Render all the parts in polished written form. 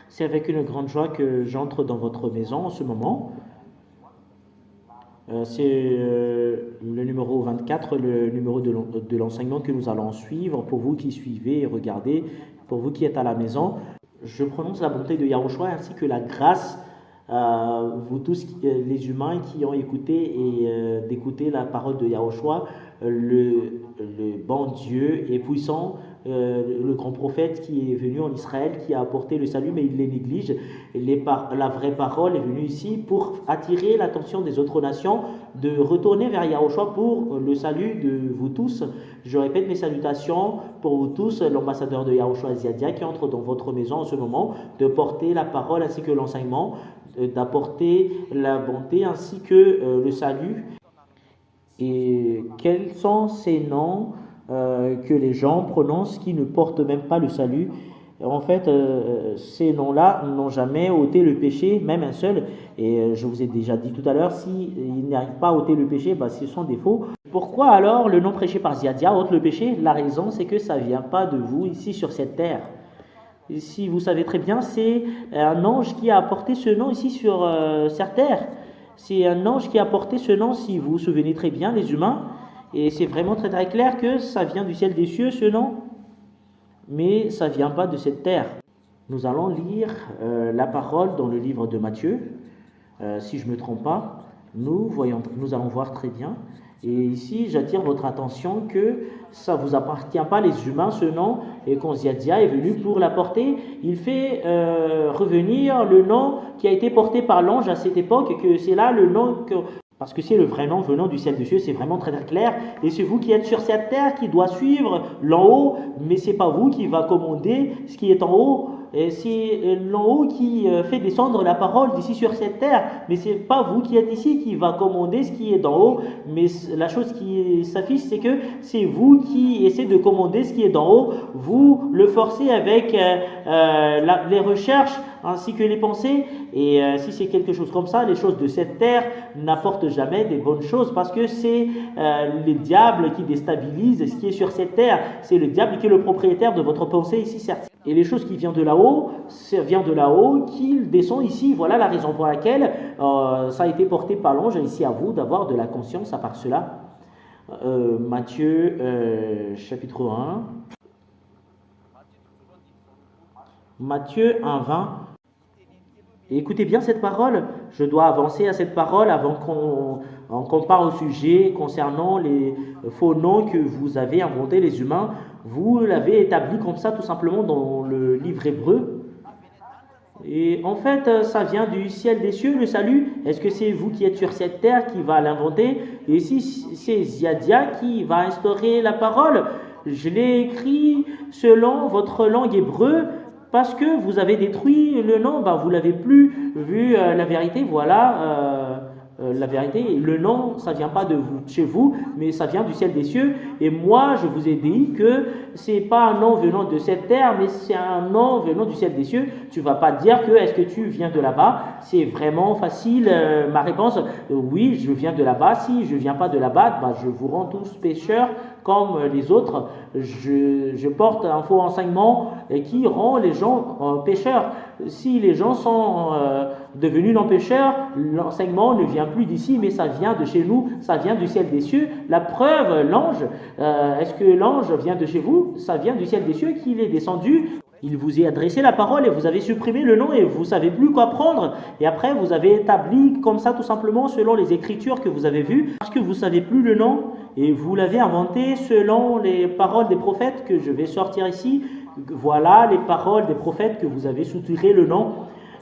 C'est avec une grande joie que j'entre dans votre maison en ce moment. C'est le numéro 24, le numéro de l'enseignement que nous allons suivre pour vous qui suivez et regardez, pour vous qui êtes à la maison. Je prononce la bonté de Yahushua ainsi que la grâce à vous tous, les humains qui ont écouté et d'écouter la parole de Yahushua, le bon Dieu et puissant, le grand prophète qui est venu en Israël, qui a apporté le salut, mais il les néglige. La vraie parole est venue ici pour attirer l'attention des autres nations, de retourner vers Yahushua pour le salut de vous tous. Je répète mes salutations pour vous tous, l'ambassadeur de Yahushua Ziadia qui entre dans votre maison en ce moment, de porter la parole ainsi que l'enseignement, d'apporter la bonté ainsi que le salut. Et quels sont ces noms que les gens prononcent qui ne portent même pas le salut? En fait, ces noms-là n'ont jamais ôté le péché, même un seul. Et je vous ai déjà dit tout à l'heure, s'ils n'arrivent pas à ôter le péché, ce sont des faux. Pourquoi alors le nom prêché par Ziadia ôte le péché? La raison, c'est que ça ne vient pas de vous ici sur cette terre. Si vous savez très bien, c'est un ange qui a apporté ce nom ici sur cette terre. C'est un ange qui a porté ce nom, si vous vous souvenez très bien, les humains. Et c'est vraiment très très clair que ça vient du ciel des cieux, ce nom. Mais ça ne vient pas de cette terre. Nous allons lire la parole dans le livre de Matthieu. Si je ne me trompe pas, nous allons voir très bien. Et ici, j'attire votre attention que ça ne vous appartient pas les humains, ce nom, et quand Ziadia est venu pour l'apporter, il fait revenir le nom qui a été porté par l'ange à cette époque, que c'est là le nom parce que c'est le vrai nom venant du ciel des cieux, c'est vraiment très très clair. Et c'est vous qui êtes sur cette terre qui doit suivre l'en haut, mais c'est pas vous qui va commander ce qui est en haut. Et c'est l'en haut qui fait descendre la parole d'ici sur cette terre, mais c'est pas vous qui êtes ici qui va commander ce qui est d'en haut. Mais la chose qui s'affiche, c'est que c'est vous qui essayez de commander ce qui est d'en haut. Vous le forcez avec les recherches ainsi que les pensées. Et si c'est quelque chose comme ça, les choses de cette terre n'apportent jamais des bonnes choses parce que c'est le diable qui déstabilise ce qui est sur cette terre. C'est le diable qui est le propriétaire de votre pensée ici, certes. Et les choses qui viennent de là-haut, ça vient de là-haut, qu'il descend ici. Voilà la raison pour laquelle ça a été porté par l'ange. Ici à vous d'avoir de la conscience à part cela. Matthieu chapitre 1. Matthieu 1, 20. Et écoutez bien cette parole, je dois avancer à cette parole avant qu'on parle au sujet concernant les faux noms que vous avez inventés les humains. Vous l'avez établi comme ça tout simplement dans le livre hébreu. Et en fait, ça vient du ciel des cieux, le salut. Est-ce que c'est vous qui êtes sur cette terre qui va l'inventer? Et si c'est Ziadia qui va instaurer la parole, je l'ai écrit selon votre langue hébreu. Parce que vous avez détruit le nom, vous l'avez plus vu la vérité, voilà la vérité. Le nom, ça vient pas de vous, chez vous, mais ça vient du ciel des cieux. Et moi, je vous ai dit que c'est pas un nom venant de cette terre, mais c'est un nom venant du ciel des cieux. Tu vas pas dire que est-ce que tu viens de là-bas? C'est vraiment facile. Ma réponse, oui, je viens de là-bas. Si je viens pas de là-bas, je vous rends tous pécheurs comme les autres. Je porte un faux enseignement qui rend les gens pécheurs. Si les gens sont devenus non-pécheurs, l'enseignement ne vient plus d'ici, mais ça vient de chez nous, ça vient du ciel des cieux. La preuve, l'ange, est-ce que l'ange vient de chez vous? Ça vient du ciel des cieux qu'il est descendu. Il vous a adressé la parole et vous avez supprimé le nom et vous ne savez plus quoi prendre. Et après, vous avez établi comme ça tout simplement selon les écritures que vous avez vues, parce que vous ne savez plus le nom et vous l'avez inventé selon les paroles des prophètes que je vais sortir ici. Voilà les paroles des prophètes que vous avez soutiré le nom.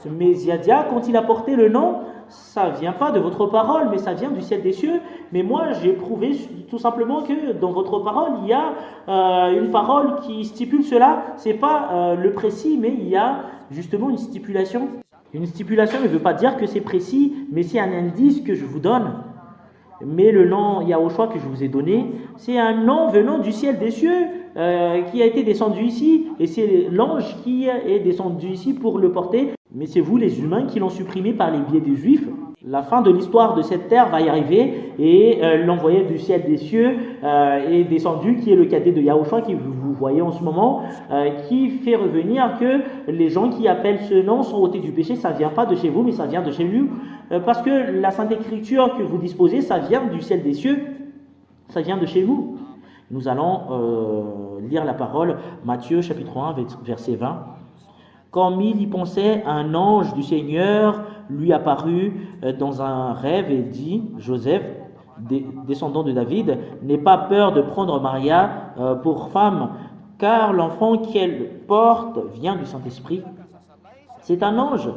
Mais Ziadia, quand il a porté le nom, ça ne vient pas de votre parole, mais ça vient du ciel des cieux. Mais moi, j'ai prouvé tout simplement que dans votre parole, il y a une parole qui stipule cela. Ce n'est pas le précis, mais il y a justement une stipulation. Une stipulation ne veut pas dire que c'est précis, mais c'est un indice que je vous donne. Mais le nom Yahushua que je vous ai donné, c'est un nom venant du ciel des cieux qui a été descendu ici. Et c'est l'ange qui est descendu ici pour le porter. Mais c'est vous les humains qui l'ont supprimé par les biais des juifs. La fin de l'histoire de cette terre va y arriver et l'envoyé du ciel des cieux est descendu, qui est le cadet de Yahushua, qui vous voyez en ce moment, qui fait revenir que les gens qui appellent ce nom sont ôtés du péché. Ça ne vient pas de chez vous, mais ça vient de chez lui, parce que la Sainte Écriture que vous disposez, ça vient du ciel des cieux, ça vient de chez vous. Nous allons lire la parole, Matthieu chapitre 1, verset 20. Comme il y pensait, un ange du Seigneur lui apparut dans un rêve et dit, Joseph, descendant de David, n'aie pas peur de prendre Maria pour femme, car l'enfant qu'elle porte vient du Saint-Esprit. C'est un ange.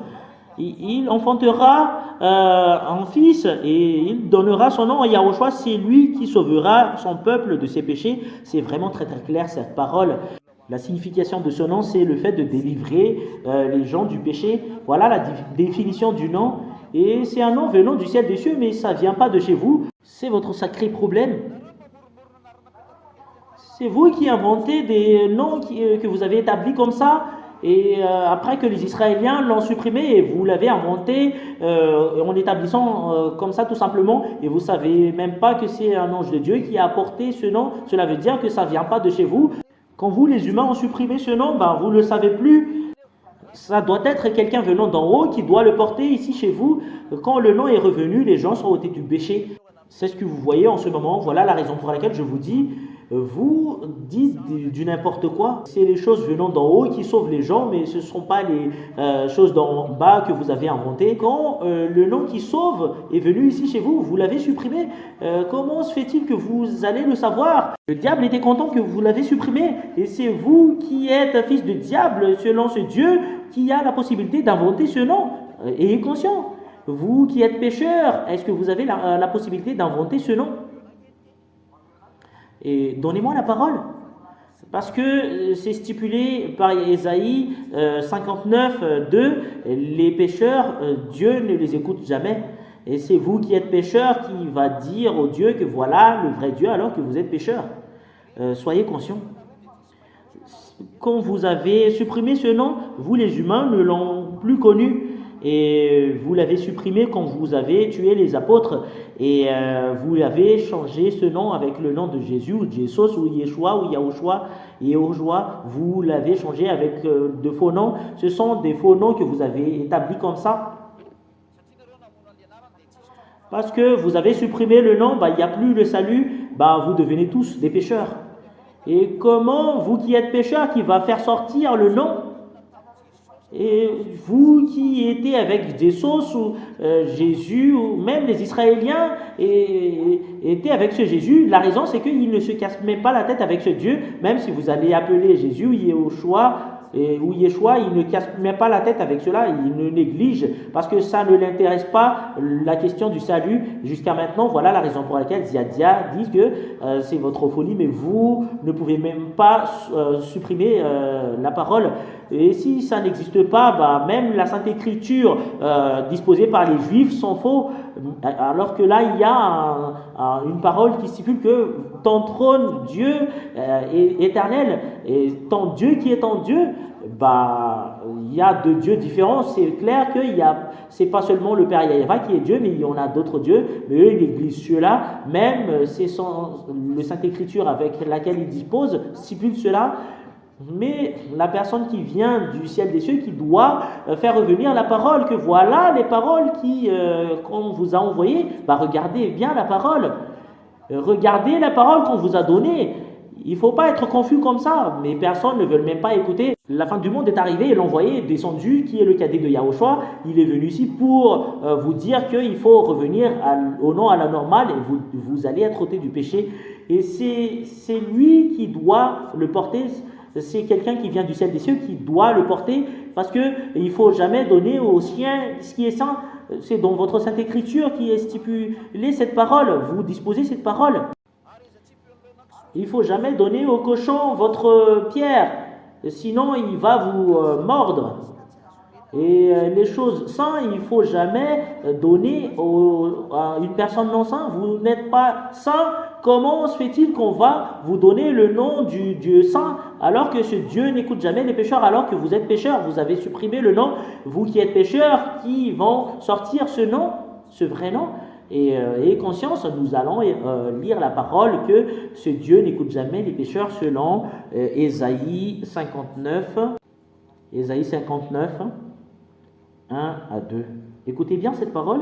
Il enfantera un fils et il donnera son nom à Yahushua. C'est lui qui sauvera son peuple de ses péchés. C'est vraiment très très clair cette parole. La signification de ce nom, c'est le fait de délivrer les gens du péché. Voilà la définition du nom. Et c'est un nom venant du ciel des cieux, mais ça ne vient pas de chez vous. C'est votre sacré problème. C'est vous qui inventez des noms que vous avez établis comme ça. Et après que les Israéliens l'ont supprimé, et vous l'avez inventé en établissant comme ça tout simplement, et vous ne savez même pas que c'est un ange de Dieu qui a apporté ce nom. Cela veut dire que ça ne vient pas de chez vous. Quand vous, les humains, ont supprimé ce nom, vous ne le savez plus. Ça doit être quelqu'un venant d'en haut qui doit le porter ici chez vous. Quand le nom est revenu, les gens sont ôtés du péché. C'est ce que vous voyez en ce moment. Voilà la raison pour laquelle je vous dis, vous dites du n'importe quoi. C'est les choses venant d'en haut qui sauvent les gens, mais ce ne sont pas les choses d'en bas que vous avez inventées. Quand le nom qui sauve est venu ici chez vous, vous l'avez supprimé. Comment se fait-il que vous allez le savoir? Le diable était content que vous l'avez supprimé. Et c'est vous qui êtes un fils de diable, selon ce Dieu, qui a la possibilité d'inventer ce nom. Ayez conscience. Vous qui êtes pécheur, est-ce que vous avez la possibilité d'inventer ce nom? Et donnez-moi la parole. Parce que c'est stipulé par Ésaïe 59, 2, les pécheurs, Dieu ne les écoute jamais. Et c'est vous qui êtes pécheurs qui va dire au Dieu que voilà le vrai Dieu alors que vous êtes pécheurs. Soyez conscients. Quand vous avez supprimé ce nom, vous les humains ne l'ont plus connu. Et vous l'avez supprimé quand vous avez tué les apôtres et vous avez changé ce nom avec le nom de Jésus ou Jesus ou Yeshua ou Yahushua, vous l'avez changé avec de faux noms. Ce sont des faux noms que vous avez établis comme ça. Parce que vous avez supprimé le nom, il n'y a plus le salut, vous devenez tous des pécheurs. Et comment vous qui êtes pécheurs, qui va faire sortir le nom? Et vous qui étiez avec des sauces ou Jésus, ou même les Israéliens étaient avec ce Jésus, la raison c'est qu'ils ne se cassent même pas la tête avec ce Dieu, même si vous allez appeler Jésus ou Yeshua, il ne casse même pas la tête avec cela, il ne néglige, parce que ça ne l'intéresse pas la question du salut jusqu'à maintenant. Voilà la raison pour laquelle Ziadia dit que c'est votre folie, mais vous ne pouvez même pas supprimer la parole. Et si ça n'existe pas, même la Sainte Écriture disposée par les Juifs sont faux, alors que là il y a une parole qui stipule que ton trône, Dieu, est éternel, et ton Dieu qui est ton Dieu, il y a deux dieux différents. C'est clair que c'est pas seulement le Père Yahvé qui est Dieu, mais il y en a d'autres dieux, mais eux ils négligent ceux-là, même c'est le Sainte Écriture avec laquelle ils disposent stipule cela. Mais la personne qui vient du ciel des cieux, qui doit faire revenir la parole, que voilà les paroles qu'on vous a envoyées, regardez bien la parole, regardez la parole qu'on vous a donnée. Il ne faut pas être confus comme ça, mais personne ne veut même pas écouter. La fin du monde est arrivée et l'envoyé est descendu, qui est le cadet de Yahushua. Il est venu ici pour vous dire qu'il faut revenir au nom à la normale et vous allez être ôtés du péché. Et c'est lui qui doit le porter. C'est quelqu'un qui vient du ciel des cieux qui doit le porter, parce qu'il ne faut jamais donner aux siens ce qui est saint. C'est dans votre Sainte Écriture qui est stipulé cette parole. Vous disposez cette parole. Il ne faut jamais donner au cochon votre pierre, sinon il va vous mordre. Et les choses saintes, il ne faut jamais donner à une personne non sainte. Vous n'êtes pas saint. Comment se fait-il qu'on va vous donner le nom du Dieu saint alors que ce Dieu n'écoute jamais les pécheurs, alors que vous êtes pécheurs? Vous avez supprimé le nom, vous qui êtes pécheurs, qui vont sortir ce nom? ce vrai nom. Et ayez conscience, nous allons lire la parole que ce Dieu n'écoute jamais les pécheurs selon Ésaïe 59. Ésaïe 59, 1 à 2. Écoutez bien cette parole.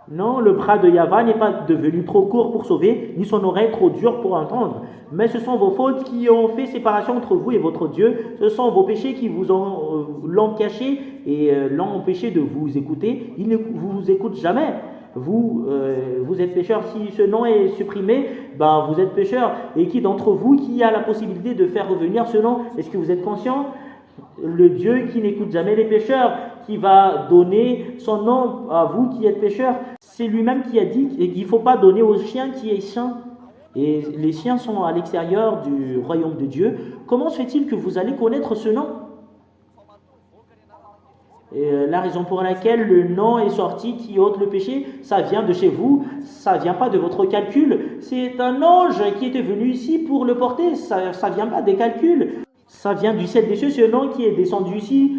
Non, le bras de Yahva n'est pas devenu trop court pour sauver, ni son oreille trop dure pour entendre. Mais ce sont vos fautes qui ont fait séparation entre vous et votre Dieu. Ce sont vos péchés qui l'ont caché et l'ont empêché de vous écouter. Il ne vous écoute jamais. Vous êtes pécheur. Si ce nom est supprimé, vous êtes pécheur. Et qui d'entre vous qui a la possibilité de faire revenir ce nom? Est-ce que vous êtes conscient? Le Dieu qui n'écoute jamais les pécheurs, qui va donner son nom à vous qui êtes pécheurs, c'est lui-même qui a dit qu'il ne faut pas donner au chien qui est saint. Et les chiens sont à l'extérieur du royaume de Dieu. Comment se fait-il que vous allez connaître ce nom? Et la raison pour laquelle le nom est sorti qui ôte le péché, ça vient de chez vous, ça ne vient pas de votre calcul. C'est un ange qui était venu ici pour le porter, ça ne vient pas des calculs. Ça vient du ciel des cieux, ce nom qui est descendu ici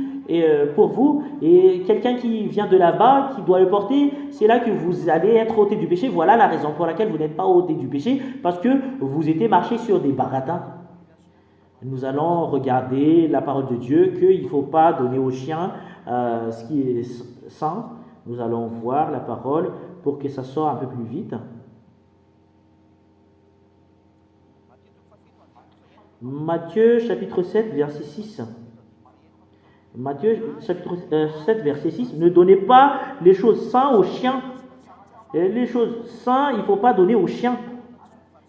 pour vous. Et quelqu'un qui vient de là-bas, qui doit le porter, c'est là que vous allez être ôté du péché. Voilà la raison pour laquelle vous n'êtes pas ôté du péché, parce que vous étiez marché sur des baratins. Nous allons regarder la parole de Dieu, qu'il ne faut pas donner aux chiens ce qui est saint. Nous allons voir la parole pour que ça sorte un peu plus vite. Matthieu chapitre 7, verset 6. Matthieu chapitre 7, verset 6. Ne donnez pas les choses saintes aux chiens. Et les choses saintes, il ne faut pas donner aux chiens.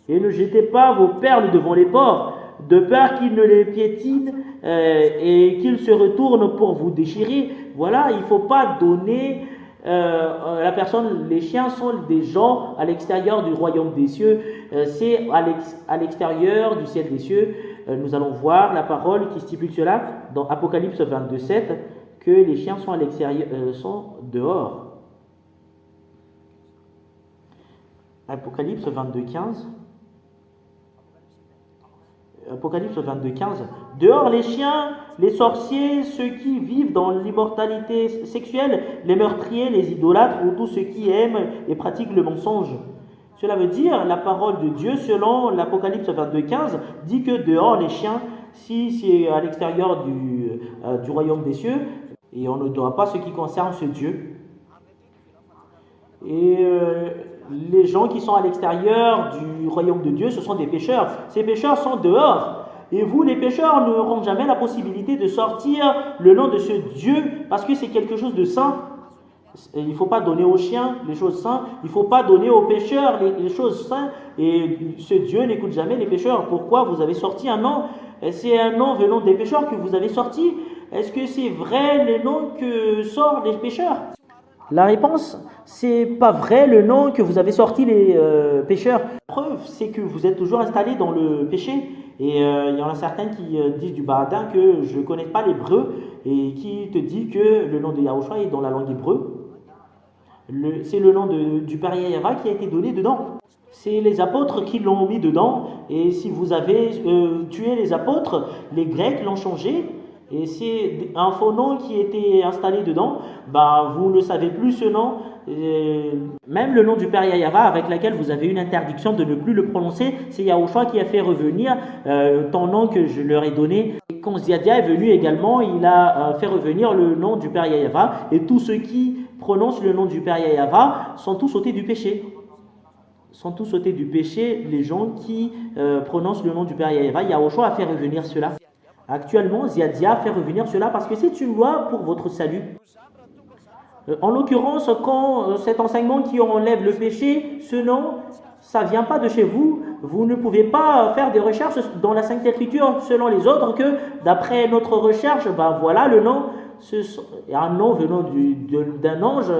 Et ne jetez pas vos perles devant les porcs, de peur qu'ils ne les piétinent et qu'ils se retournent pour vous déchirer. Voilà, il ne faut pas donner la personne. Les chiens sont des gens à l'extérieur du royaume des cieux. C'est à l'extérieur du ciel des cieux. Nous allons voir la parole qui stipule cela dans Apocalypse 22, 7, que les chiens sont à l'extérieur, sont dehors. Apocalypse 22, 15. Apocalypse 22, 15. Dehors les chiens, les sorciers, ceux qui vivent dans l'immortalité sexuelle, les meurtriers, les idolâtres ou tous ceux qui aiment et pratiquent le mensonge. Cela veut dire, la parole de Dieu, selon l'Apocalypse 22, 15, dit que dehors les chiens, si c'est à l'extérieur du royaume des cieux, et on ne doit pas ce qui concerne ce Dieu. Et les gens qui sont à l'extérieur du royaume de Dieu, ce sont des pécheurs. Ces pécheurs sont dehors. Et vous, les pécheurs, n'auront jamais la possibilité de sortir le nom de ce Dieu parce que c'est quelque chose de saint. Il ne faut pas donner aux chiens les choses saintes. Il ne faut pas donner aux pécheurs les choses saintes. Et ce Dieu n'écoute jamais les pécheurs. Pourquoi vous avez sorti un nom? C'est un nom venant des pécheurs que vous avez sorti. Est-ce que c'est vrai les noms que sortent les pécheurs? La réponse, c'est pas vrai le nom que vous avez sorti les pécheurs. La preuve, c'est que vous êtes toujours installé dans le péché. Et il y en a certains qui disent du baradin que je ne connais pas l'hébreu et qui te dit que le nom de Yahushua est dans la langue hébreu. C'est le nom du Père Yahva qui a été donné dedans. C'est les apôtres qui l'ont mis dedans. Et si vous avez tué les apôtres, les Grecs l'ont changé. Et c'est un faux nom qui était installé dedans. Vous ne savez plus ce nom. Même le nom du Père Yahva avec lequel vous avez une interdiction de ne plus le prononcer, c'est Yahushua qui a fait revenir ton nom que je leur ai donné. Et quand Ziadia est venu également, il a fait revenir le nom du Père Yahva. Et tous ceux qui prononcent le nom du Père Yahva sont tous ôtés du péché. Sont tous ôtés du péché les gens qui prononcent le nom du Père Yahva. Yahushua a fait revenir cela. Actuellement, Ziadia fait revenir cela parce que c'est une loi pour votre salut. En l'occurrence, quand cet enseignement qui enlève le péché, ce nom, ça ne vient pas de chez vous. Vous ne pouvez pas faire des recherches dans la Sainte Écriture selon les autres que d'après notre recherche, voilà le nom. Un nom venant d'un ange,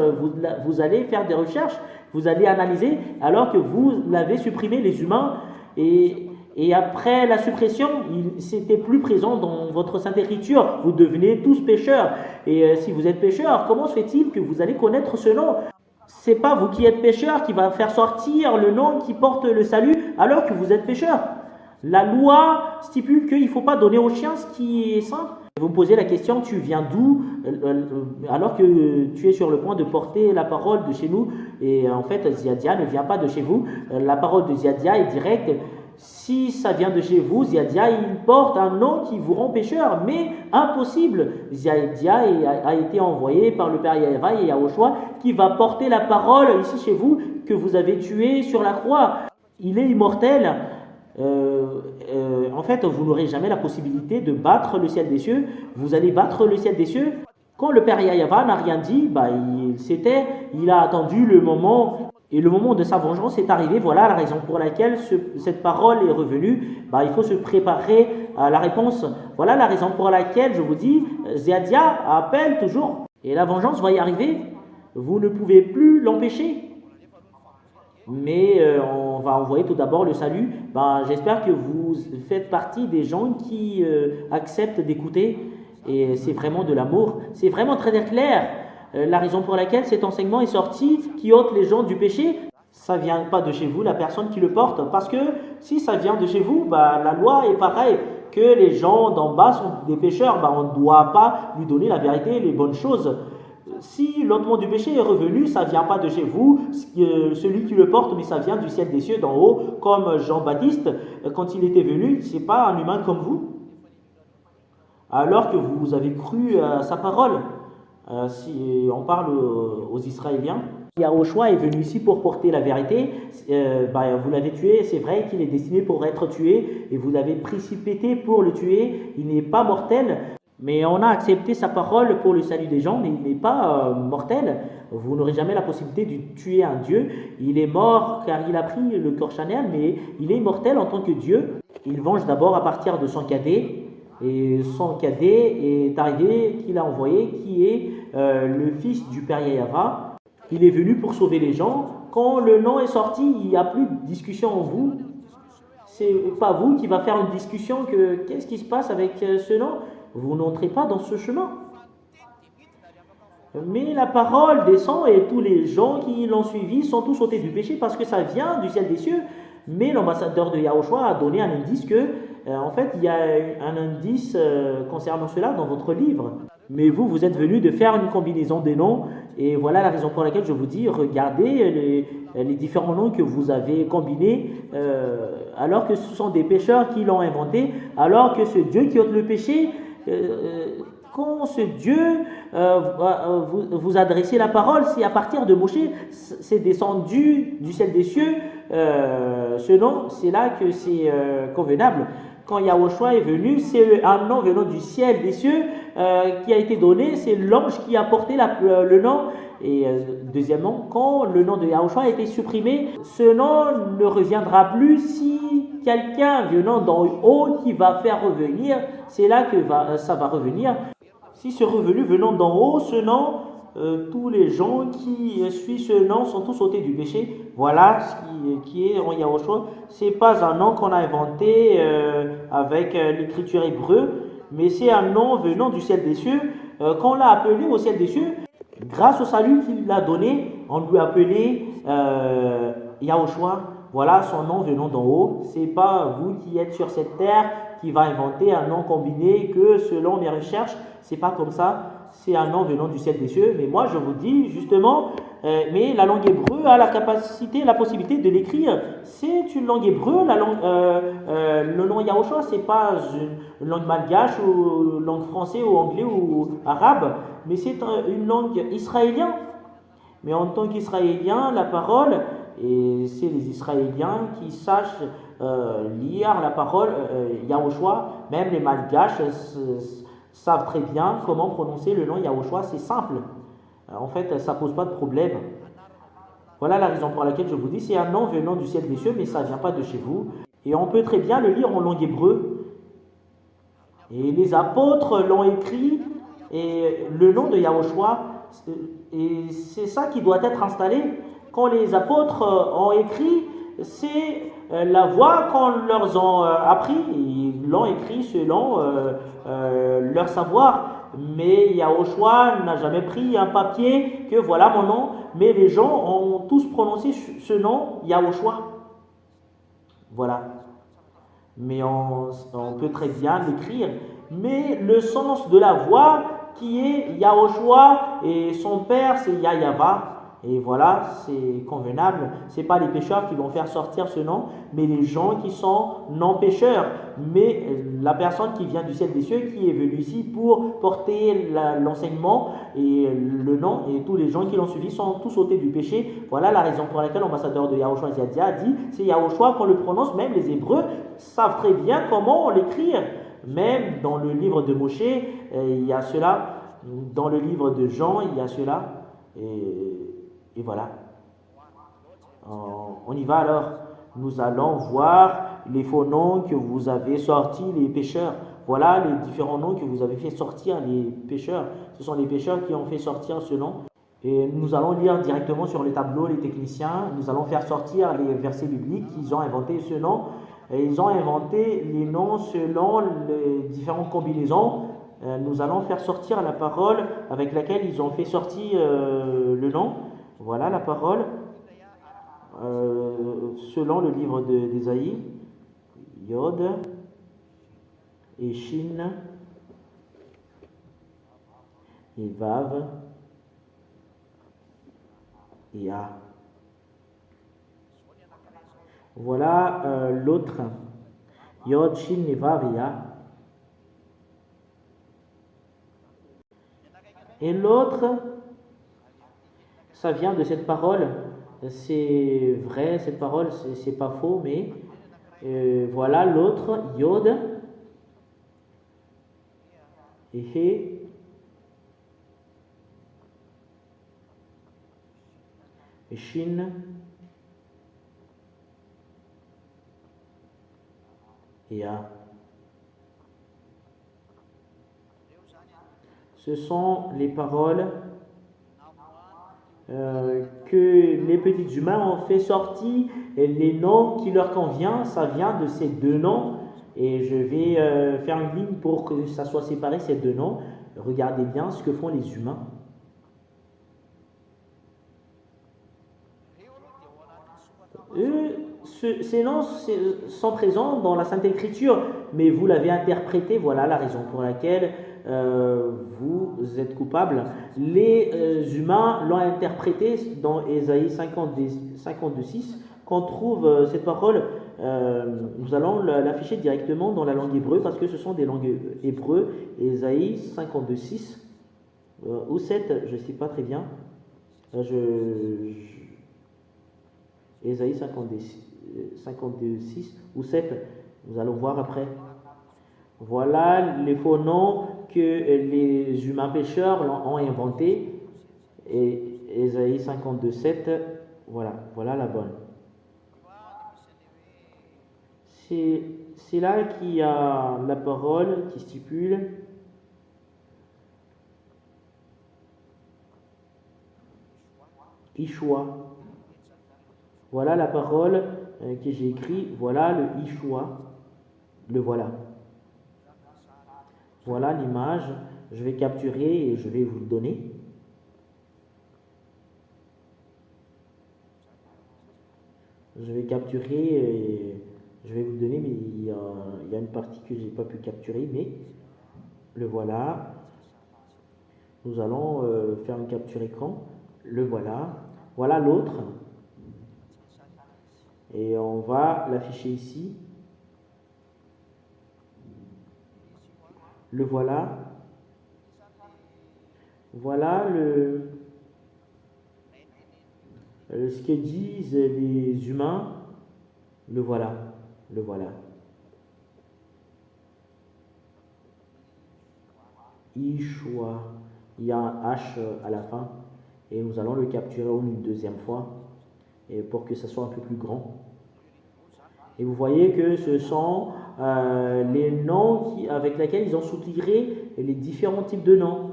vous allez faire des recherches, vous allez analyser alors que vous l'avez supprimé les humains et après la suppression, c'était plus présent dans votre Sainte Écriture. Vous devenez tous pécheurs. Et si vous êtes pécheurs, comment se fait-il que vous allez connaître ce nom? C'est pas vous qui êtes pécheurs qui va faire sortir le nom qui porte le salut alors que vous êtes pécheurs. La loi stipule qu'il ne faut pas donner aux chiens ce qui est saint. Vous me posez la question, tu viens d'où alors que tu es sur le point de porter la parole de chez nous? Et en fait, Ziadia ne vient pas de chez vous. La parole de Ziadia est directe. Si ça vient de chez vous, Ziadia, il porte un nom qui vous rend pécheur, mais impossible. Ziadia a été envoyé par le Père Yahva et Yahushua qui va porter la parole ici chez vous que vous avez tué sur la croix. Il est immortel. En fait, vous n'aurez jamais la possibilité de battre le ciel des cieux. Vous allez battre le ciel des cieux. Quand le Père Yahva n'a rien dit, il a attendu le moment. Et le moment de sa vengeance est arrivé. Voilà la raison pour laquelle cette parole est revenue. Il faut se préparer à la réponse. Voilà la raison pour laquelle je vous dis, Ziadia appelle toujours. Et la vengeance va y arriver. Vous ne pouvez plus l'empêcher. Mais on va envoyer tout d'abord le salut. J'espère que vous faites partie des gens qui acceptent d'écouter. Et c'est vraiment de l'amour. C'est vraiment très clair. La raison pour laquelle cet enseignement est sorti, qui ôte les gens du péché, ça ne vient pas de chez vous, la personne qui le porte. Parce que si ça vient de chez vous, la loi est pareille. Que les gens d'en bas sont des pécheurs, on ne doit pas lui donner la vérité, les bonnes choses. Si l'ôtement du péché est revenu, ça ne vient pas de chez vous, celui qui le porte, mais ça vient du ciel des cieux d'en haut, comme Jean-Baptiste, quand il était venu, ce n'est pas un humain comme vous. Alors que vous avez cru à sa parole. Si on parle aux Israéliens, Yahushua est venu ici pour porter la vérité. Vous l'avez tué, c'est vrai qu'il est destiné pour être tué, et vous l'avez précipité pour le tuer. Il n'est pas mortel, mais on a accepté sa parole pour le salut des gens, mais il n'est pas mortel. Vous n'aurez jamais la possibilité de tuer un Dieu. Il est mort car il a pris le corps charnel, mais il est immortel en tant que Dieu. Il venge d'abord à partir de son cadet. Et son cadet est arrivé, qu'il a envoyé, qui est le fils du Père Yahva. Il est venu pour sauver les gens. Quand le nom est sorti, il n'y a plus de discussion en vous. C'est pas vous qui va faire une discussion que qu'est-ce qui se passe avec ce nom. Vous n'entrez pas dans ce chemin. Mais la parole descend et tous les gens qui l'ont suivi sont tous ôtés du péché parce que ça vient du ciel des cieux. Mais l'ambassadeur de Yahushua a donné un indice que, en fait, il y a un indice concernant cela dans votre livre. Mais vous êtes venu de faire une combinaison des noms. Et voilà la raison pour laquelle je vous dis, regardez les différents noms que vous avez combinés, alors que ce sont des pécheurs qui l'ont inventé, alors que ce Dieu qui ôte le péché, quand ce Dieu vous adressez la parole, c'est à partir de Moshe, c'est descendu du ciel des cieux, ce nom, c'est là que c'est convenable. Quand Yahushua est venu, c'est un nom venant du ciel des cieux qui a été donné, c'est l'ange qui a porté le nom. Et deuxièmement, quand le nom de Yahushua a été supprimé, ce nom ne reviendra plus si quelqu'un venant d'en haut qui va faire revenir, c'est là que ça va revenir. Si c'est revenu venant d'en haut, ce nom, tous les gens qui suivent ce nom sont tous ôtés du péché. Voilà ce qui est en Yahushua. Ce n'est pas un nom qu'on a inventé avec l'écriture hébreu, mais c'est un nom venant du ciel des cieux. Quand on l'a appelé au ciel des cieux, grâce au salut qu'il a donné, on lui a appelé Yahushua. Voilà son nom venant d'en haut. Ce n'est pas vous qui êtes sur cette terre qui va inventer un nom combiné que selon mes recherches, c'est pas comme ça. C'est un nom venant du ciel des cieux. Mais moi, je vous dis justement, mais la langue hébreu a la capacité, la possibilité de l'écrire. C'est une langue hébreu. Le nom Yahushua, c'est pas une langue malgache ou langue française ou anglais ou arabe, mais c'est une langue israélienne. Mais en tant qu'Israélien, la parole, et c'est les Israéliens qui sachent lire la parole Yahushua, même les malgaches savent très bien comment prononcer le nom Yahushua, c'est simple. En fait, ça ne pose pas de problème. Voilà la raison pour laquelle je vous dis, c'est un nom venant du ciel des cieux, mais ça ne vient pas de chez vous. Et on peut très bien le lire en langue hébreu. Et les apôtres l'ont écrit, et le nom de Yahushua, et c'est ça qui doit être installé. Quand les apôtres ont écrit, c'est la voix qu'on leur a appris. Ils l'ont écrit selon leur savoir. Mais Yahushua n'a jamais pris un papier que voilà mon nom. Mais les gens ont tous prononcé ce nom, Yahushua. Voilà. Mais on peut très bien l'écrire. mais le sens de la voix qui est Yahushua et son père c'est Yahava. Et voilà, c'est convenable. Ce n'est pas les pécheurs qui vont faire sortir ce nom, mais les gens qui sont non pécheurs. Mais la personne qui vient du ciel des cieux, qui est venue ici pour porter l'enseignement et le nom, et tous les gens qui l'ont suivi sont tous ôtés du péché. Voilà la raison pour laquelle l'ambassadeur de Yahushua Ziadia a dit, c'est Yahushua qu'on le prononce, même les Hébreux savent très bien comment l'écrire. Même dans le livre de Moshe, il y a cela. Dans le livre de Jean, il y a cela. Et voilà. On y va alors. Nous allons voir les faux noms que vous avez sortis, les pécheurs. Voilà les différents noms que vous avez fait sortir, les pécheurs. Ce sont les pécheurs qui ont fait sortir ce nom. Et nous allons lire directement sur le tableau, les techniciens. Nous allons faire sortir les versets bibliques. Ils ont inventé ce nom. Et ils ont inventé les noms selon les différentes combinaisons. Nous allons faire sortir la parole avec laquelle ils ont fait sortir le nom. Voilà la parole selon le livre d'Ésaïe, Yod et Shin et Vav et A. Voilà l'autre, Yod, Shin et Vav et A. Et l'autre, ça vient de cette parole. C'est vrai, cette parole, c'est pas faux, mais voilà l'autre, Yod, et He, et Shin, et A. Ce sont les paroles que les petits humains ont fait sortir, et les noms qui leur conviennent, ça vient de ces deux noms. Et je vais faire une ligne pour que ça soit séparé, ces deux noms. Regardez bien ce que font les humains. Ces noms sont présents dans la Sainte Écriture, mais vous l'avez interprété, voilà la raison pour laquelle vous êtes coupable. Les humains l'ont interprété dans Ésaïe 52:6, qu'on trouve cette parole. Nous allons l'afficher directement dans la langue hébreu parce que ce sont des langues hébreux. Ésaïe 52:6 ou 7, je ne sais pas très bien. Ésaïe 52:6 ou 7, nous allons voir après. Voilà les faux noms que les humains pécheurs ont inventés. Et Ésaïe 52:7, voilà la bonne. C'est là qu'il y a la parole qui stipule Ishua. Voilà la parole que j'ai écrite. Voilà le Ishua. Le voilà. Voilà l'image. Je vais capturer et je vais vous le donner. Je vais capturer et je vais vous le donner, mais il y a une partie que je n'ai pas pu capturer, mais le voilà. Nous allons faire une capture écran. Le voilà. Voilà l'autre. Et on va l'afficher ici. Le voilà. Voilà ce que disent les humains. Le voilà. Le voilà. Ishua. Il y a un H à la fin. Et nous allons le capturer une deuxième fois. Et pour que ça soit un peu plus grand. Et vous voyez que ce sont les noms avec lesquels ils ont soutiré les différents types de noms.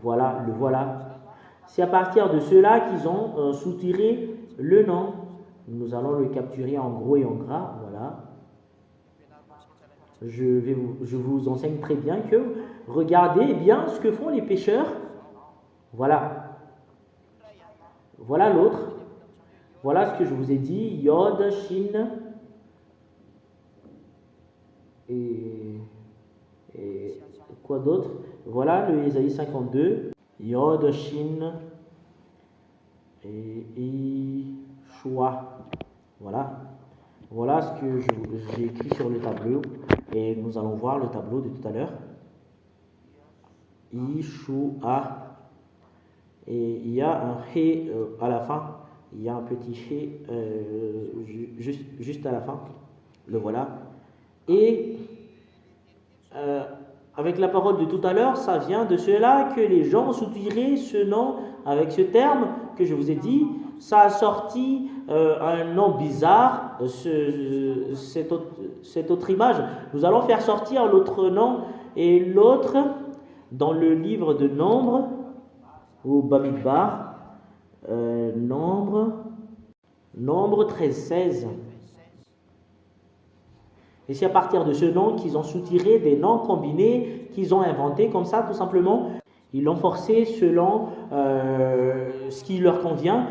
Voilà, le voilà. C'est à partir de cela qu'ils ont soutiré le nom. Nous allons le capturer en gros et en gras. Voilà. Je vous enseigne très bien que regardez bien ce que font les pécheurs. Voilà. Voilà l'autre. Voilà ce que je vous ai dit. Yod, Shin et Quoi d'autre? Voilà le Ésaïe 52. Yod, Shin et Ishua. Voilà. Voilà ce que j'ai écrit sur le tableau. Et nous allons voir le tableau de tout à l'heure. Ishua. Et il y a un He à la fin. Il y a un petit He juste à la fin. Le voilà. Et avec la parole de tout à l'heure, ça vient de cela que les gens soutiraient ce nom avec ce terme que je vous ai dit. Ça a sorti un nom bizarre, cette autre image. Nous allons faire sortir l'autre nom et l'autre dans le livre de Nombres ou Bamidbar, Nombre 13-16. Et c'est à partir de ce nom qu'ils ont soutiré des noms combinés qu'ils ont inventés comme ça, tout simplement. Ils l'ont forcé selon ce qui leur convient.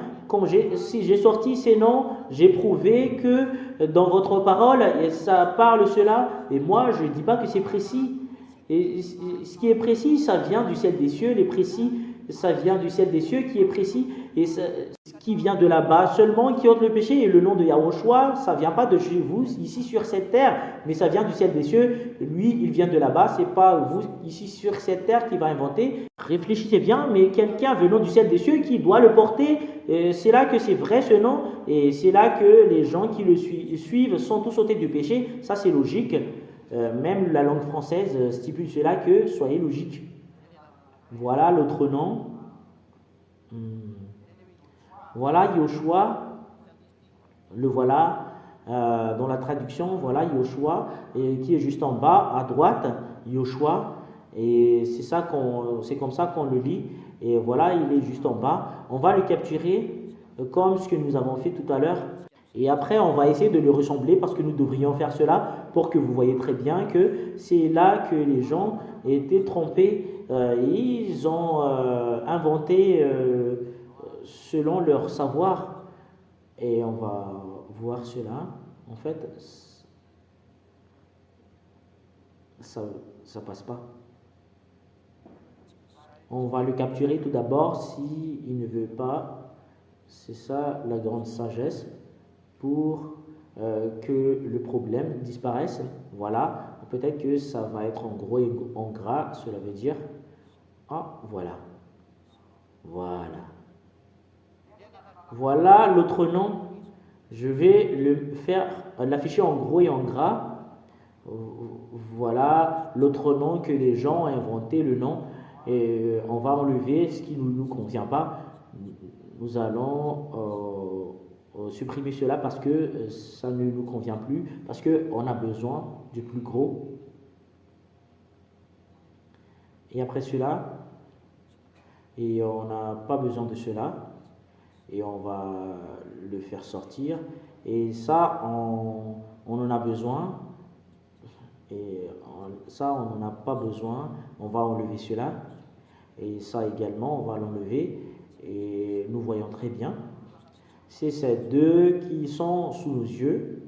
Si j'ai sorti ces noms, j'ai prouvé que dans votre parole, ça parle cela. Et moi, je ne dis pas que c'est précis. Et ce qui est précis, ça vient du ciel des cieux. Les précis, ça vient du ciel des cieux qui est précis. Et ce qui vient de là-bas seulement, qui ôte le péché. Et le nom de Yahushua, ça ne vient pas de chez vous, ici sur cette terre, mais ça vient du ciel des cieux. Lui, il vient de là-bas. Ce n'est pas vous, ici sur cette terre, qui va inventer. Réfléchissez bien, mais quelqu'un venant du ciel des cieux qui doit le porter. C'est là que c'est vrai ce nom. Et c'est là que les gens qui le suivent sont tous ôtés du péché. Ça, c'est logique. Même la langue française stipule cela, que soyez logique. Voilà l'autre nom. Voilà Yoshua, le voilà dans la traduction, voilà Yoshua, qui est juste en bas à droite, Yoshua, et c'est comme ça qu'on le lit, et voilà, il est juste en bas. On va le capturer comme ce que nous avons fait tout à l'heure, et après on va essayer de le ressembler parce que nous devrions faire cela pour que vous voyez très bien que c'est là que les gens étaient trompés, ils ont inventé selon leur savoir, et on va voir cela. En fait, ça passe pas. On va le capturer tout d'abord si il ne veut pas. C'est ça la grande sagesse pour que le problème disparaisse. Voilà, peut-être que ça va être en gros et en gras, cela veut dire voilà. Voilà l'autre nom. Je vais l'afficher en gros et en gras. Voilà l'autre nom que les gens ont inventé, le nom. Et on va enlever ce qui ne nous convient pas. Nous allons supprimer cela parce que ça ne nous convient plus, parce qu'on a besoin du plus gros. Et après cela, et on n'a pas besoin de cela, et on va le faire sortir. Et ça, on en a besoin, et ça, on n'en a pas besoin. On va enlever cela, et ça également, on va l'enlever, et nous voyons très bien. C'est ces deux qui sont sous nos yeux.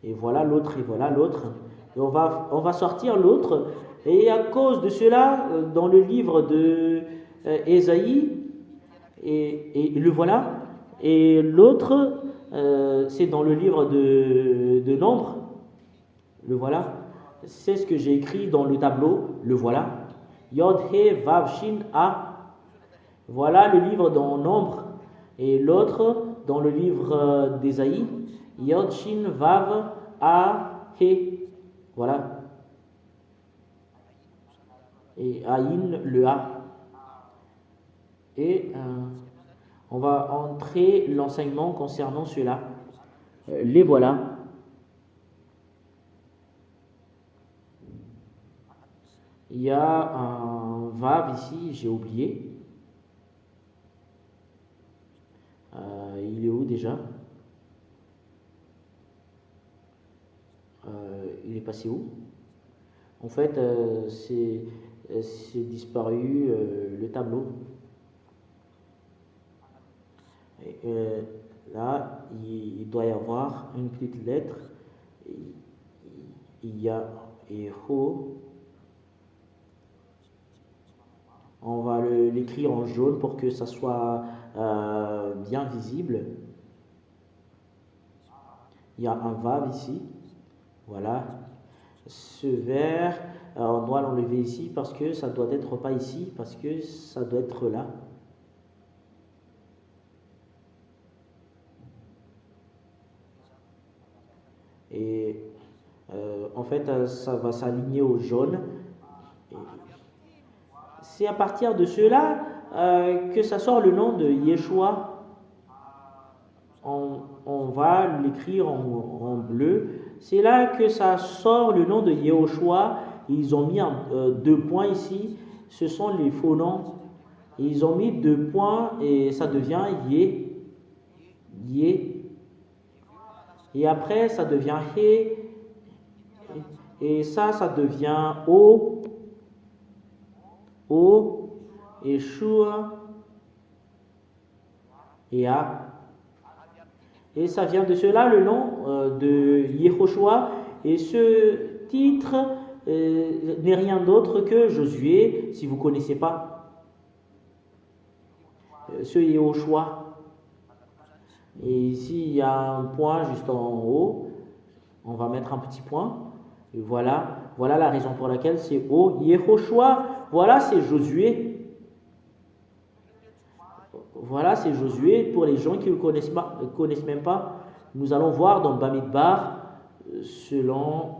Et voilà l'autre, et voilà l'autre. Et on va sortir l'autre. Et à cause de cela, dans le livre de Ésaïe, et le voilà. Et l'autre, c'est dans le livre de Nombre. Le voilà. C'est ce que j'ai écrit dans le tableau. Le voilà. Yod, He, Vav, Shin, A. Voilà le livre dans Nombre. Et l'autre, dans le livre d'Ésaïe, Yod, Shin, Vav, A, He. Voilà. Et Aïn, le A. Et on va entrer l'enseignement concernant cela. Les voilà. Il y a un Vav ici, j'ai oublié. Il est où déjà? Il est passé où? En fait, c'est disparu le tableau. Et, là, il doit y avoir une petite lettre. Yaho. On va l'écrire en jaune pour que ça soit bien visible. Il y a un Vav ici. Voilà. Ce vert, on doit l'enlever ici parce que ça doit être pas ici, parce que ça doit être là. Et en fait, ça va s'aligner au jaune. C'est à partir de cela que ça sort le nom de Yeshua. On va l'écrire en bleu. C'est là que ça sort le nom de Yehoshua. Ils ont mis deux points ici. Ce sont les faux noms. Ils ont mis deux points et ça devient Yé. Et après, ça devient He. Et ça devient O. Et Shua. Et A. Et ça vient de cela le nom de Yehoshua. Et ce titre n'est rien d'autre que Josué, si vous ne connaissez pas ce Yehoshua. Et ici, il y a un point juste en haut. On va mettre un petit point. Et voilà la raison pour laquelle c'est O. Yehoshua, voilà, c'est Josué. Voilà, c'est Josué. Pour les gens qui ne le connaissent même pas, nous allons voir dans Bamidbar, selon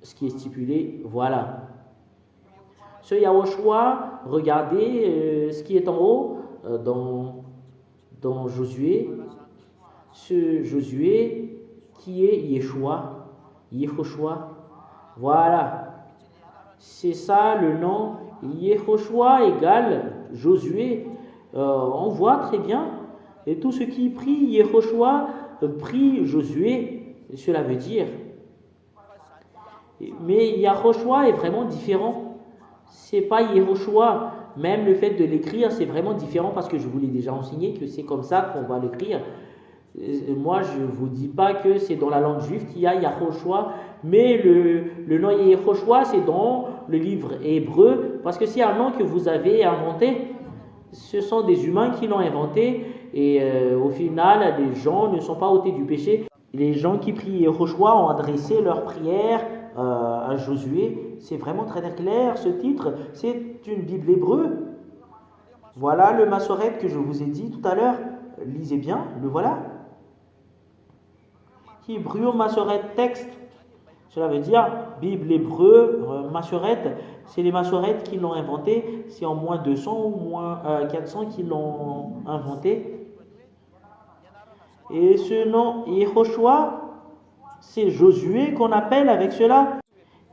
ce qui est stipulé. Voilà. Ce Yahoshua, regardez ce qui est en haut dans Josué. Ce Josué qui est Yeshua. Yehoshua. Voilà. C'est ça le nom. Yehoshua égale Josué. On voit très bien. Et tout ce qui prie Yehoshua prie Josué. Cela veut dire. Mais Yahoshua est vraiment différent. C'est pas Yehoshua. Même le fait de l'écrire, c'est vraiment différent parce que je vous l'ai déjà enseigné que c'est comme ça qu'on va l'écrire. Moi, je ne vous dis pas que c'est dans la langue juive qu'il y a Yahoshua, mais le nom Yehoshua, c'est dans le livre hébreu parce que c'est un nom que vous avez inventé. Ce sont des humains qui l'ont inventé et au final, les gens ne sont pas ôtés du péché. Les gens qui prient Yehoshua ont adressé leur prière à Josué. C'est vraiment très clair ce titre. C'est une Bible hébreu. Voilà le Massoret que je vous ai dit tout à l'heure. Lisez bien, le voilà. Hébreu Massoret texte. Cela veut dire Bible hébreu, Massoret, c'est les Massorettes qui l'ont inventé. C'est en moins 200 ou moins 400 qui l'ont inventé. Et ce nom Yehoshua, c'est Josué qu'on appelle avec cela,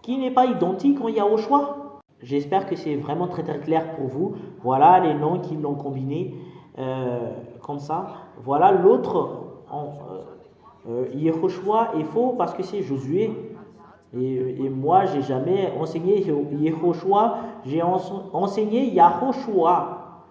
qui n'est pas identique en Yahoshua. J'espère que c'est vraiment très très clair pour vous. Voilà les noms qui l'ont combiné comme ça. Voilà l'autre, Yehoshua est faux parce que c'est Josué. Et moi, j'ai jamais enseigné Yehoshua, j'ai enseigné Yahoshua.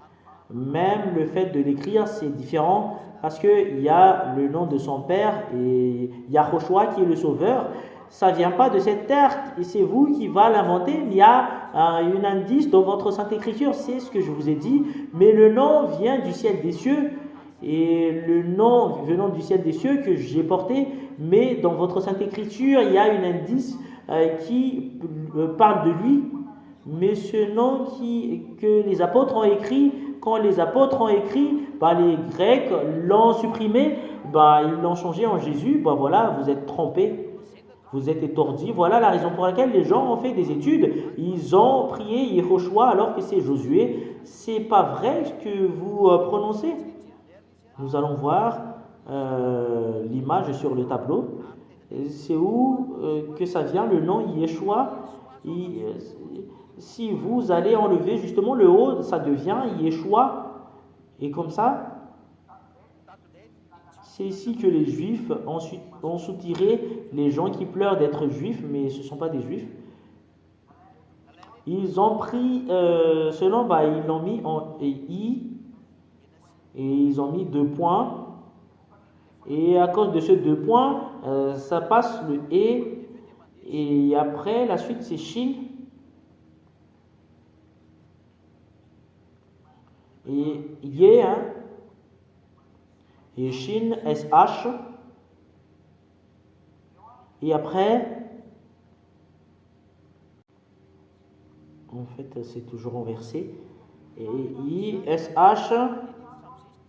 Même le fait de l'écrire, c'est différent parce qu'il y a le nom de son père et Yahoshua qui est le sauveur. Ça ne vient pas de cette terre et c'est vous qui va l'inventer. Il y a un indice dans votre Sainte Écriture, c'est ce que je vous ai dit. Mais le nom vient du ciel des cieux. Et le nom venant du ciel des cieux que j'ai porté, mais dans votre Sainte Écriture, il y a un indice qui parle de lui, mais ce nom que les apôtres ont écrit, quand les apôtres ont écrit, les Grecs l'ont supprimé, ils l'ont changé en Jésus, voilà, vous êtes trompés, vous êtes étourdis. Voilà la raison pour laquelle les gens ont fait des études, ils ont prié Yehoshua alors que c'est Josué. C'est pas vrai ce que vous prononcez. Nous allons voir l'image sur le tableau. C'est où que ça vient le nom Yeshua. Si vous allez enlever justement le haut, ça devient Yeshua. Et comme ça, c'est ici que les Juifs ont soutiré les gens qui pleurent d'être Juifs, mais ce ne sont pas des Juifs. Ils ont pris ce nom, ils l'ont mis en I. Et ils ont mis 2 points. Et à cause de ces 2 points, ça passe le et après la suite c'est Shin et Ye, hein, et Shin, SH, et après, en fait c'est toujours inversé, et I, SH,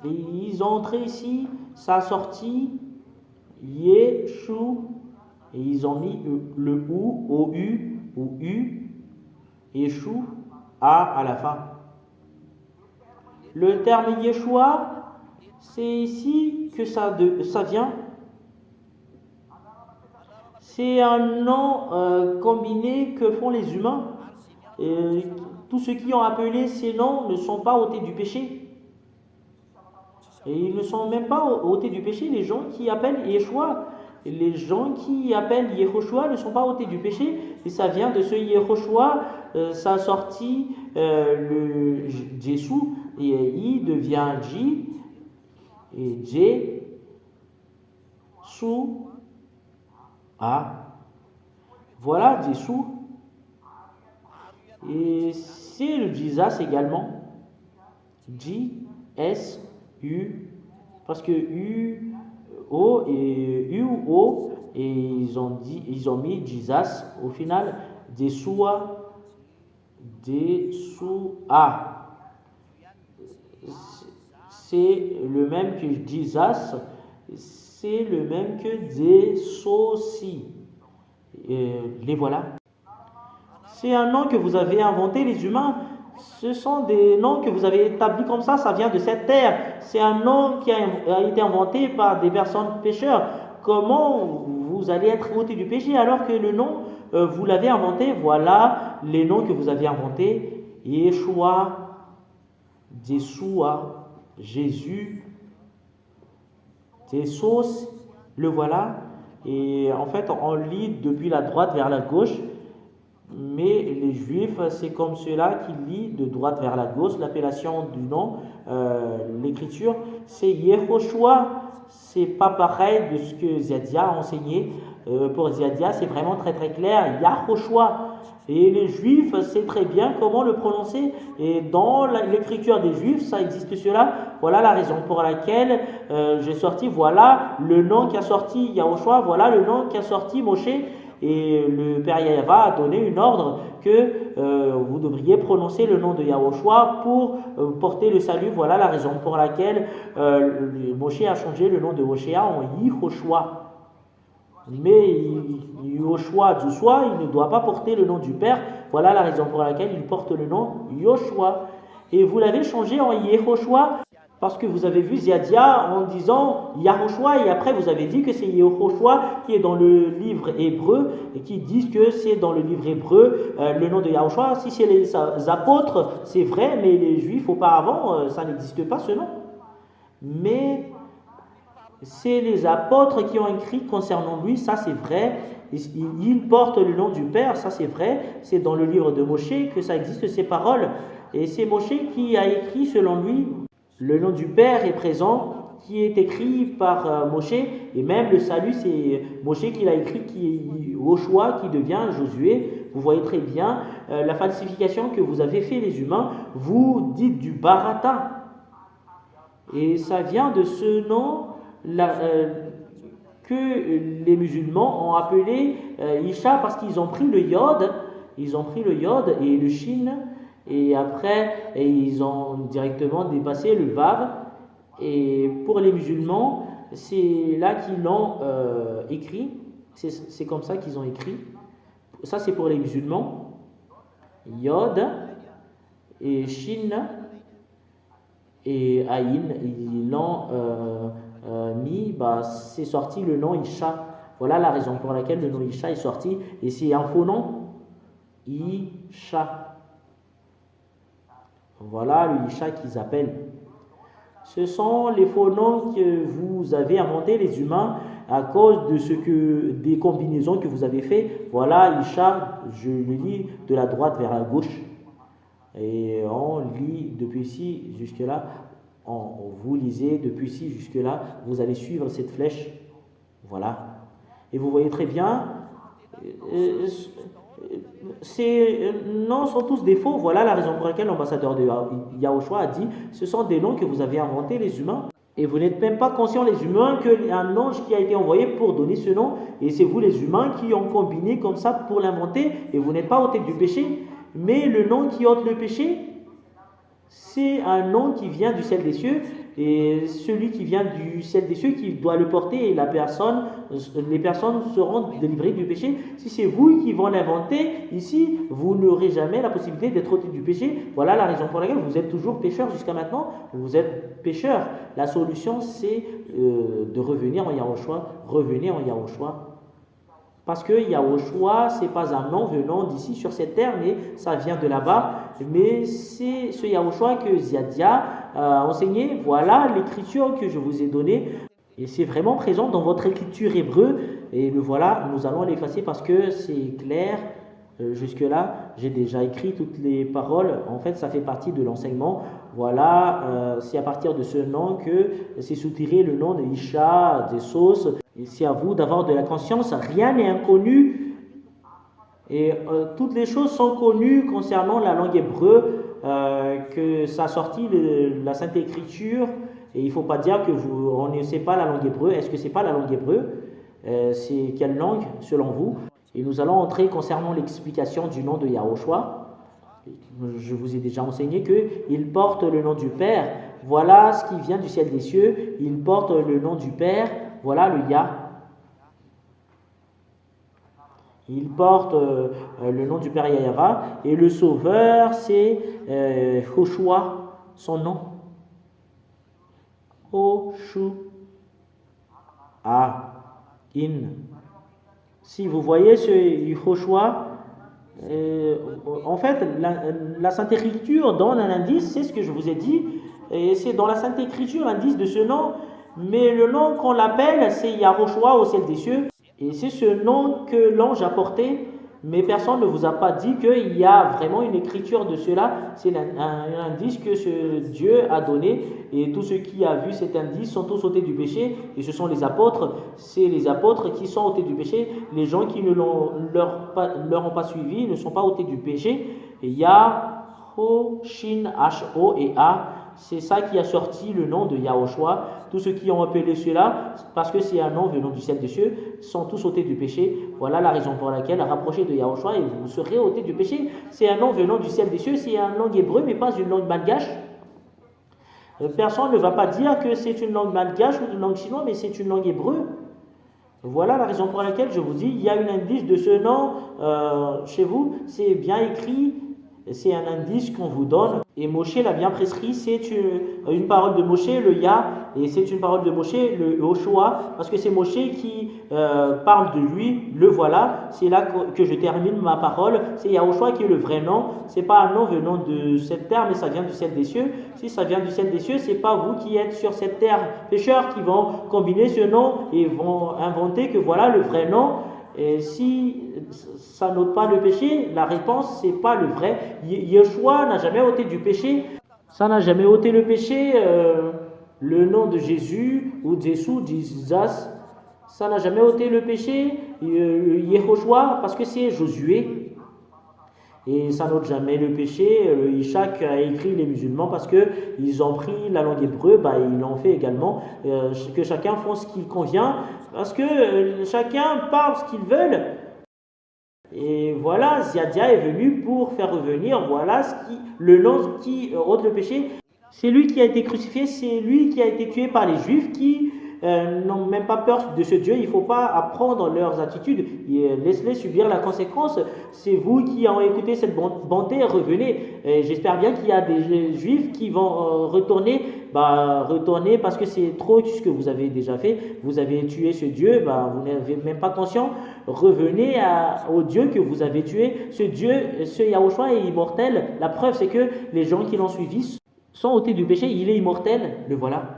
et ils ont entré ici, ça a sorti Ye, Shu, et ils ont mis le ou, OU, ou U, et Shu, A à la fin. Le terme Yeshua, c'est ici que ça vient. C'est un nom combiné que font les humains. Et tous ceux qui ont appelé ces noms ne sont pas ôtés du péché. Et ils ne sont même pas ôtés du péché, les gens qui appellent Yeshua. Les gens qui appellent Yehoshua ne sont pas ôtés du péché. Et ça vient de ce Yehoshua, ça a sorti le Jésus, et I devient J, et J, Su, A. Voilà Jésus. Et c'est le Jesus également. J, S, U. Parce que U, O et U, O. Et ils ont mis Jesus au final. Desua, Desua. C'est le même que Jesus, c'est le même que Desosi. Les voilà. C'est un nom que vous avez inventé, les humains. Ce sont des noms que vous avez établis comme ça vient de cette terre. C'est un nom qui a été inventé par des personnes pécheurs. Comment vous allez être ôté du péché alors que le nom, vous l'avez inventé? Voilà les noms que vous avez inventés. Yeshua, Yeshua, Jésus, Jesus, le voilà. Et en fait, on lit depuis la droite vers la gauche. Mais les juifs, c'est comme ceux-là qui lisent de droite vers la gauche. L'appellation du nom, l'écriture, c'est Yehoshua. C'est pas pareil de ce que Ziadia a enseigné. Pour Ziadia, c'est vraiment très très clair. Yahoshua. Et les juifs savent très bien comment le prononcer. Et dans l'écriture des juifs, ça existe cela. Voilà la raison pour laquelle j'ai sorti, voilà le nom qui a sorti Yahoshua, voilà le nom qui a sorti Moshe. Et le Père Yahva a donné une ordre que vous devriez prononcer le nom de Yahoshua pour porter le salut. Voilà la raison pour laquelle Moshe a changé le nom de Hoshea en Yehoshua. Mais Yoshua du soi, il ne doit pas porter le nom du Père. Voilà la raison pour laquelle il porte le nom Yoshua. Et vous l'avez changé en Yehoshua parce que vous avez vu Ziadia en disant Yahoshua et après vous avez dit que c'est Yehoshua qui est dans le livre hébreu et qui disent que c'est dans le livre hébreu le nom de Yahoshua. Si c'est les apôtres, c'est vrai, mais les juifs auparavant, ça n'existe pas ce nom. Mais c'est les apôtres qui ont écrit concernant lui, ça c'est vrai. Il porte le nom du Père, ça c'est vrai. C'est dans le livre de Moshe que ça existe ces paroles. Et c'est Moshe qui a écrit selon lui. Le nom du Père est présent, qui est écrit par Moshe. Et même le salut, c'est Moshe qui l'a écrit, qui est Yoshua, qui devient Josué. Vous voyez très bien la falsification que vous avez fait les humains. Vous dites du Barata. Et ça vient de ce nom que les musulmans ont appelé Isha parce qu'ils ont pris le yod, et le shin, et après ils ont directement dépassé le vav. Et pour les musulmans, c'est là qu'ils l'ont écrit, c'est comme ça qu'ils ont écrit. Ça c'est pour les musulmans, yod et shin et aïn, ils l'ont mis, c'est sorti le nom Isha. Voilà la raison pour laquelle le nom Isha est sorti. Et c'est un faux nom, Isha. Voilà le Isha qu'ils appellent. Ce sont les faux noms que vous avez inventés les humains à cause de des combinaisons que vous avez fait. Voilà Isha, je le lis de la droite vers la gauche. Et on lit depuis ici jusque là. Vous lisez depuis ici jusque là, vous allez suivre cette flèche. Voilà. Et vous voyez très bien, euh, ces noms sont tous des faux. Voilà la raison pour laquelle l'ambassadeur de Yahushua a dit, ce sont des noms que vous avez inventés les humains. Et vous n'êtes même pas conscients les humains qu'un ange qui a été envoyé pour donner ce nom, et c'est vous les humains qui ont combiné comme ça pour l'inventer, et vous n'êtes pas ôté du péché. Mais le nom qui ôte le péché, c'est un nom qui vient du ciel des cieux, et celui qui vient du ciel des cieux qui doit le porter, et les personnes seront délivrées du péché. Si c'est vous qui vont l'inventer, ici, vous n'aurez jamais la possibilité d'être ôté du péché. Voilà la raison pour laquelle vous êtes toujours pécheur jusqu'à maintenant. Vous êtes pécheur. La solution, c'est de revenir en Yahushua. Revenez en Yahushua. Parce que Yahushua, ce n'est pas un nom venant d'ici sur cette terre, mais ça vient de là-bas. Mais c'est ce Yahushua que Ziadia a enseigné. Voilà l'écriture que je vous ai donnée. Et c'est vraiment présent dans votre écriture hébreu. Et le voilà, nous allons l'effacer parce que c'est clair. Jusque-là, j'ai déjà écrit toutes les paroles. En fait, ça fait partie de l'enseignement. Voilà, c'est à partir de ce nom que c'est soutiré le nom de Isha, des sauces. Et c'est à vous d'avoir de la conscience. Rien n'est inconnu. Et toutes les choses sont connues concernant la langue hébreu, que ça a sorti la Sainte Écriture. Et il ne faut pas dire que on ne sait pas la langue hébreu. Est-ce que ce n'est pas la langue hébreu? C'est quelle langue selon vous? Et nous allons entrer concernant l'explication du nom de Yahushua. Je vous ai déjà enseigné qu'il porte le nom du Père. Voilà ce qui vient du ciel des cieux. Il porte le nom du Père. Voilà le Yah. Il porte le nom du Père Yahara. Et le Sauveur, c'est Joshua, son nom. Joshua. Si vous voyez ce Joshua, en fait, la Sainte Écriture donne un indice, c'est ce que je vous ai dit, et c'est dans la Sainte Écriture l'indice de ce nom, mais le nom qu'on l'appelle, c'est Yahushua au ciel des cieux, et c'est ce nom que l'ange a porté, mais personne ne vous a pas dit qu'il y a vraiment une écriture de cela, c'est un indice que ce Dieu a donné, et tous ceux qui ont vu cet indice sont tous ôtés du péché, et ce sont les apôtres, c'est les apôtres qui sont ôtés du péché, les gens qui ne leur ont pas suivi ne sont pas ôtés du péché. Et Yaho, Shin, H-O et A, c'est ça qui a sorti le nom de Yahushua. Tous ceux qui ont appelé cela, parce que c'est un nom venant du ciel des cieux, sont tous ôtés du péché. Voilà la raison pour laquelle rapprochez de Yahushua et vous serez ôtés du péché. C'est un nom venant du ciel des cieux, c'est une langue hébreu, mais pas une langue malgache. Personne ne va pas dire que c'est une langue malgache ou une langue chinoise, mais c'est une langue hébreu. Voilà la raison pour laquelle je vous dis, il y a un indice de ce nom chez vous, c'est bien écrit, c'est un indice qu'on vous donne. Et Moshe l'a bien prescrit, c'est une parole de Moshe, le Yah, et c'est une parole de Moshe, le Joshua, parce que c'est Moshe qui parle de lui, le voilà. C'est là que je termine ma parole. C'est Yahushua qui est le vrai nom. C'est pas un nom venant de cette terre, mais ça vient du ciel des cieux. Si ça vient du ciel des cieux, c'est pas vous qui êtes sur cette terre pécheurs qui vont combiner ce nom et vont inventer que voilà le vrai nom. Et si ça n'ôte pas le péché, la réponse, c'est pas le vrai. Yeshua n'a jamais ôté du péché. Ça n'a jamais ôté le péché. Le nom de Jésus ou Jésus, Jesus, ça n'a jamais ôté le péché. Yehoshua, parce que c'est Josué. Et ça n'ôte jamais le péché. Ishak a écrit les musulmans parce qu'ils ont pris la langue hébreu, ils l'ont fait également. Que chacun fasse ce qui convient, parce que chacun parle ce qu'ils veulent. Et voilà, Ziadia est venu pour faire revenir, voilà le nom qui ôte le péché. C'est lui qui a été crucifié, c'est lui qui a été tué par les Juifs qui n'ont même pas peur de ce Dieu. Il ne faut pas apprendre leurs attitudes, laisse-les subir la conséquence. C'est vous qui avez écouté cette bonté, revenez. J'espère bien qu'il y a des Juifs qui vont retourner parce que c'est trop ce que vous avez déjà fait. Vous avez tué ce Dieu, vous n'êtes même pas conscient. Revenez au Dieu que vous avez tué. Ce Dieu, ce Yahushua est immortel. La preuve, c'est que les gens qui l'ont suivi sont ôtés du péché. Il est immortel, le voilà.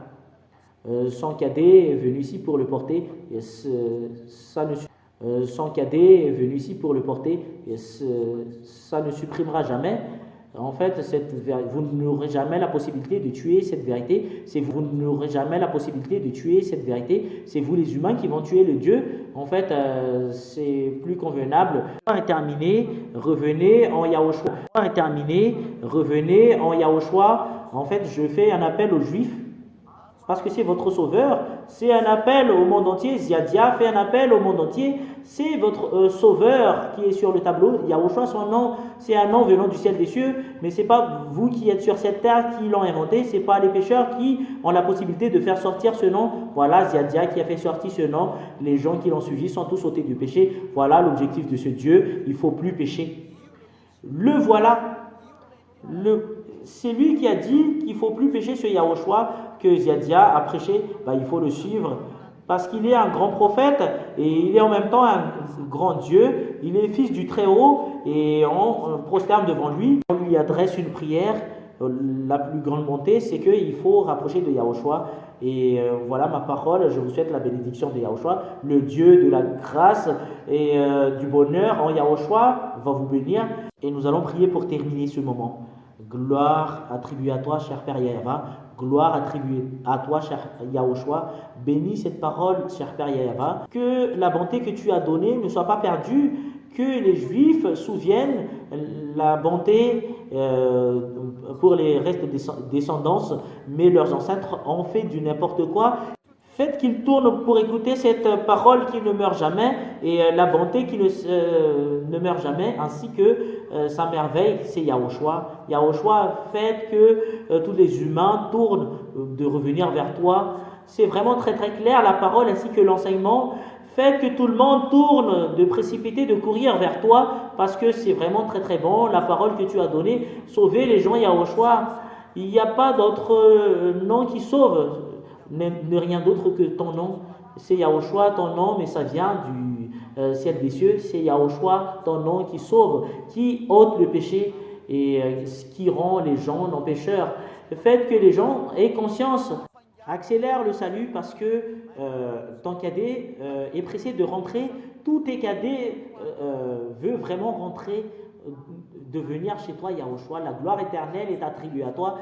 Son cadet est venu ici pour le porter. Son cadet est venu ici pour le porter. Ça ne supprimera jamais. En fait, vous n'aurez jamais la possibilité de tuer cette vérité. Vous n'aurez jamais la possibilité de tuer cette vérité. C'est vous les humains qui vont tuer le Dieu. En fait, c'est plus convenable. Est terminé, revenez en Yahushua. Est terminé, revenez en Yahushua. En fait, je fais un appel aux Juifs parce que c'est votre sauveur. C'est un appel au monde entier. Ziadia fait un appel au monde entier. C'est votre sauveur qui est sur le tableau. Yahushua, son nom, c'est un nom venant du ciel des cieux, mais ce n'est pas vous qui êtes sur cette terre qui l'ont inventé. Ce n'est pas les pécheurs qui ont la possibilité de faire sortir ce nom. Voilà Ziadia qui a fait sortir ce nom. Les gens qui l'ont suivi sont tous ôtés du péché. Voilà l'objectif de ce Dieu. Il ne faut plus pécher. Le voilà. C'est lui qui a dit qu'il ne faut plus pécher sur Yahushua, que Ziadia a prêché. Il faut le suivre parce qu'il est un grand prophète et il est en même temps un grand Dieu. Il est fils du Très-Haut et on prosterne devant lui. On lui adresse une prière. La plus grande bonté, c'est qu'il faut rapprocher de Yahushua. Et voilà ma parole. Je vous souhaite la bénédiction de Yahushua. Le Dieu de la grâce et du bonheur en Yahushua va vous bénir. Et nous allons prier pour terminer ce moment. Gloire attribuée à toi, cher Père Yahva. Gloire attribuée à toi, cher Yahushua. Bénis cette parole, cher Père Yahva. Que la bonté que tu as donnée ne soit pas perdue. Que les Juifs souviennent la bonté pour les restes descendances, mais leurs ancêtres ont fait du n'importe quoi. Faites qu'ils tournent pour écouter cette parole qui ne meurt jamais et la bonté qui ne meurt jamais, ainsi que sa merveille, c'est Yahushua. Yahushua, faites que tous les humains tournent de revenir vers toi. C'est vraiment très très clair la parole ainsi que l'enseignement. Faites que tout le monde tourne de précipiter, de courir vers toi parce que c'est vraiment très très bon la parole que tu as donnée. Sauver les gens, Yahushua. Il n'y a pas d'autre nom qui sauve. Ne rien d'autre que ton nom. C'est Yahushua, ton nom, mais ça vient du ciel des cieux. C'est Yahushua, ton nom qui sauve, qui ôte le péché et qui rend les gens non pécheurs. Faites que les gens aient conscience. Accélère le salut parce que ton cadet est pressé de rentrer. Tous tes cadets veut vraiment rentrer, de venir chez toi, Yahushua. La gloire éternelle est attribuée à toi.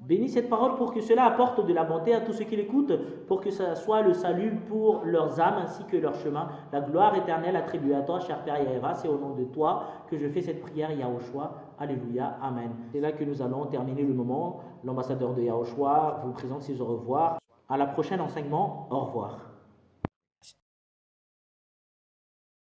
Bénis cette parole pour que cela apporte de la bonté à tous ceux qui l'écoutent, pour que ça soit le salut pour leurs âmes ainsi que leur chemin. La gloire éternelle attribuée à toi, cher Père Yahva, c'est au nom de toi que je fais cette prière, Yahushua. Alléluia, Amen. C'est là que nous allons terminer le moment. L'ambassadeur de Yahushua vous présente ses au revoir. À la prochaine enseignement, au revoir.